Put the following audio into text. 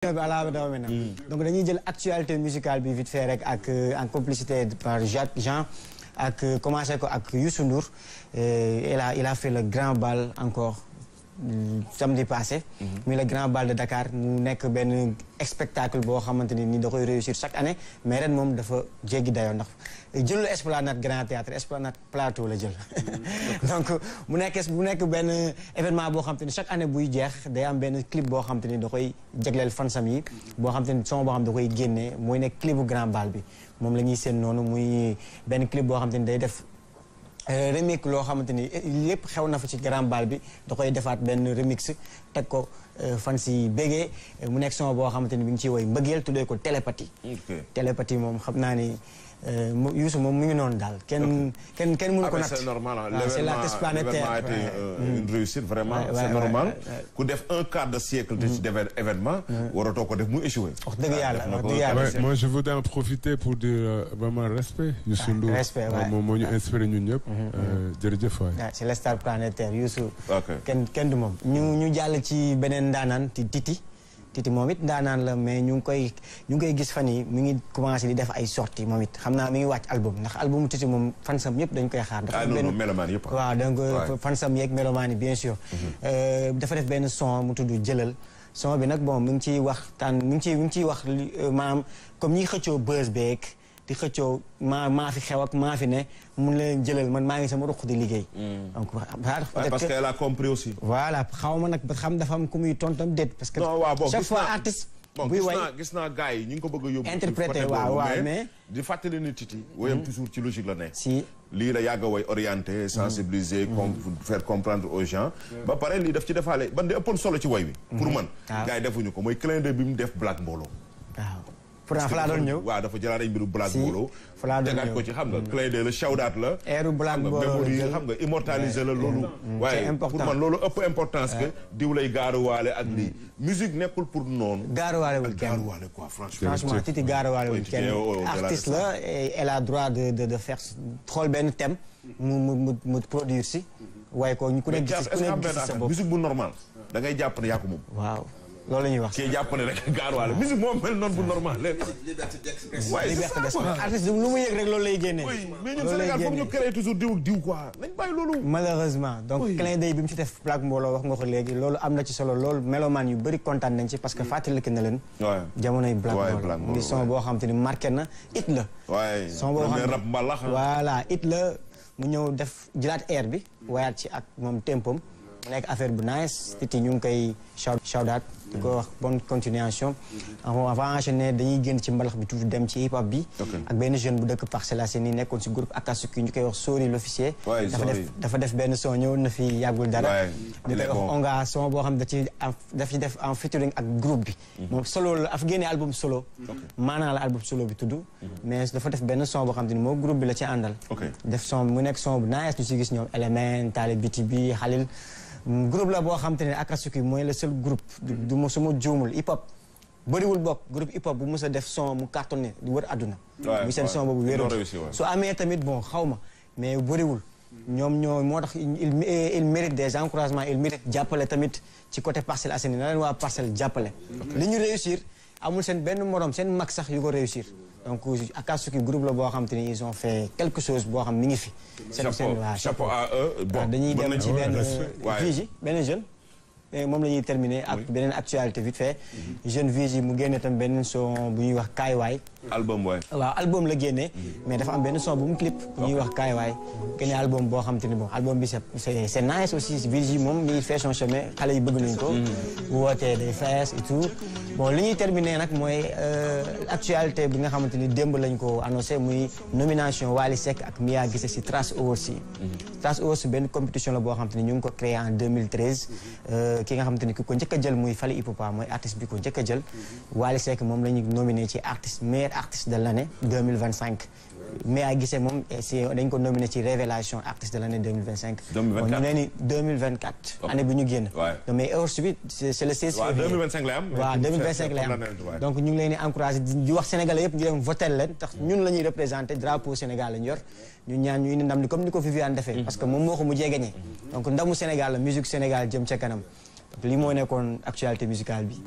Donc dañuy jël actualité musicale bi vite fait rek ak en complicité par Jacques Jean ak commencé ko ak Youssou Ndour. Il a fait le grand bal encore samedi passé. muy le grand bal de Dakar mu nekk benn spectacle boo xamante ni da koy réussir chaque année mais ren moom dafa jéggi dayoo ndax jëlul Esplanade Grand Théâtre Esplanade Plateau la jël. donc mu nekk benn événement boo xamante ni chaque année buy jeex day am benn clip boo xamante ni da koy jagleel fansam yi boo xamante ni son boo xam da koy génnee mooy nekk clipu grand bal bi moom la ñuy seen noonu muy benn clip boo xamante ni day def. remix loo xamante ni lépp xew na fa ci grand bal bi da koy defaat benn remix teg ko fan si bégee mu nekk son boo xamante ni bi ngi ciy woy mbëggeel tuddee ko télépathie. Télépathie moom xam naa ni Youssou moom mu ngi noonu daal kenn mënu ko natt. C'est normal c'est l'artiste planétaire. L'événement a été une réussite vraiment c'est normal ku def un quart de siècle ci événement waratoo ko def mu échoué. wax dëgg yàlla moi je voudrais en profiter pour dire vraiment respect Youssou Ndour. respect waay moom moo ñu inspiré ñun ñëpp. jërëjëf waay. c'est le star planétaire Youssou. kenn du moom ñu jàll ci beneen ndaanaan Titi moom it ndaanaan la mais ñu ngi koy gis fan yi mu ngi commencé di def ay sorties moom it xam naa mi ngi wàcc album ndax album Titi moom fansam yëpp dañ koy xaar. dafa benn mélomane yëpp. waaw donc fansam yeeg mélomane yi bien sûr. dafa def benn son mu tudd jëlal son bi nag bon mu ngi ciy waxtaan mu ngi ciy wax maanaam comme ñi xëccoo buzz beeg di xëccoo maa fi xew ak maa fi ne mun leen jëlal man maa ngi sama ruq di liggéey. donc parce qu'elle a compris aussi. voilà xaw ma nag xam dafa am ku muy tontam déet parce que chaque fois artiste buy way gis naa gars yi ñu ngi ko bëgg a yóbbu interprété waaw mais di fàttali ni Titi woyam toujours ci logique la nekk si lii la yàgg a woy orienté sensibiliser faire comprendre aux gens ba pare lii daf ci defaale ban di ëppoon solo ci woy bi pour man gars yi defuñu ko mooy clin d'œil bi mu def Black Mbollo waaw pourtant fa laa doon ñëw waaw dafa jëlaat ay mbiru Black Mbollo fa laa doon tegaat ko ci xam nga clin d'œil la shawdaat la eeru Black Mbollo xam nga immortaliser la loolu waaye pour man loolu ëpp importance que diw lay gaaruwaale ak lii musique nekkul pour noonu gaaruwaale wul kenn gaaruwaale quoi franchement Titi gaaruwaale wul kenn artiste la et elle a droit de faire xool benn thème mu produire si waaye ko ku nekk gis sa bopp musique bu normal da ngay jàpp ne yaa ko moom waaw loolu la ñuy wax. kii jàpp ne rek gaaruwaale musique moom mel noonu bu normal léegi. waaye liberté d'expression artiste lu mu yëg rek loolu lay génnee. mais ñun Sénégal foog ñu créer toujours diw ak diw quoi nañ bàyyi loolu. malheureusement donc clin d'œil bi mu ci def Black Mbollo wax nga ko léegi loolu am na ci solo loolu mélomane yu bëri kontaan nañ ci parce que fàttaliku na leen. jamonoy Black Mbollo mu ngi son boo xam te ni marqué na it la. son boo xam rap mbalax voilà it la mu ñëw def jëlaat air bi wayaat ci ak moom tempom mu nekk affaire bu nice Titi ñu ngi koy shout out di ko wax bonne continuation avant enchaîner dañuy génn ci mbalax bi tuuti dem ci hip hop bi ak benn jeune bu dëkk Parcelles Assainies nekkoon si groupe Akatsuki ñu koy wax Sori l'officier dafa def benn son ñëw na fi yàggul dara ñu koy wax onga son boo xam daf ci def en featuring ak groupe bi moom solo la af génnee album solo maanaa la album solo bi tudd mais dafa def benn son boo xam te ni moo groupe bi la ci àndal def son mu nekk son bu nice ñu si gis ñoom Element Tali Biti bi Khalil groupe la boo xam te ne Akatsuki mooy le seul groupe du ma su ma juumul hip hop bëriwul bokk groupe hip hop bu mës a def son mu cartonné di wër àdduna bu seen son boobu wéeru su amee tamit bon xaw ma mais bëriwul ñoom moo tax il mérite des encouragements il mérite jàppale tamit ci côté Parcelles Assainies na leen waa Parcelles jàppale li ñu réussir amul seen benn morom seen mag sax yu ko réussir donc Akatsuki groupe la boo xam te ni ils ont fait quelque chose boo xam mi ngi fi. chapeau à eux bon dañuy dem ci benn jeune. moom la ñuy terminer ak beneen actualité vite fait. jeune Vigi mu génne tam benn son bu ñuy wax Kaay Waay. album waay. waaw album la génnee. mais dafa am benn son bu mu clip bu ñuy wax Kaay Waay. génne album boo xam te ni bon album bi c'est nice aussi Vigi moom mi ngi fait son chemin xale yi bëgg nañu ko. wootee day fees et tout. bon li ñuy terminer nag mooy actualité bi nga xamante ni démb lañ ko annoncé muy nomination Wally Seck ak Mia Guissé si Trace Awards yi. Trace Awards benn compétition la boo xamante ni ñu ngi ko créé en 2013. ki nga xamante ni ki ko njëkk a jël muy Fally Ipupa mooy artiste bi ko njëkk a jël Wally Seck moom la ñu nominé ci meilleur artiste de l'année 2025 Mia Guissé moom dañ ko nominé ci révélation artiste de l'année 2025 bon ñu leen ni 2024 année bi ñu génn mais awards bi c'est le 16 février 2025 lay am waaw 2025 lay am donc ñu ngi leen di encouragé di wax sénégalais yëpp ñu dem votel leen tax ñun la ñuy représenté drapeau Sénégal lañ yor ñu ñaan ñu indi ndam li comme ni ko Viviane defee parce que moom moo ko mujjee gagné donc ndamu Sénégal la musique Sénégal jëm ca kanam li moo nekkoon actualité musicale bi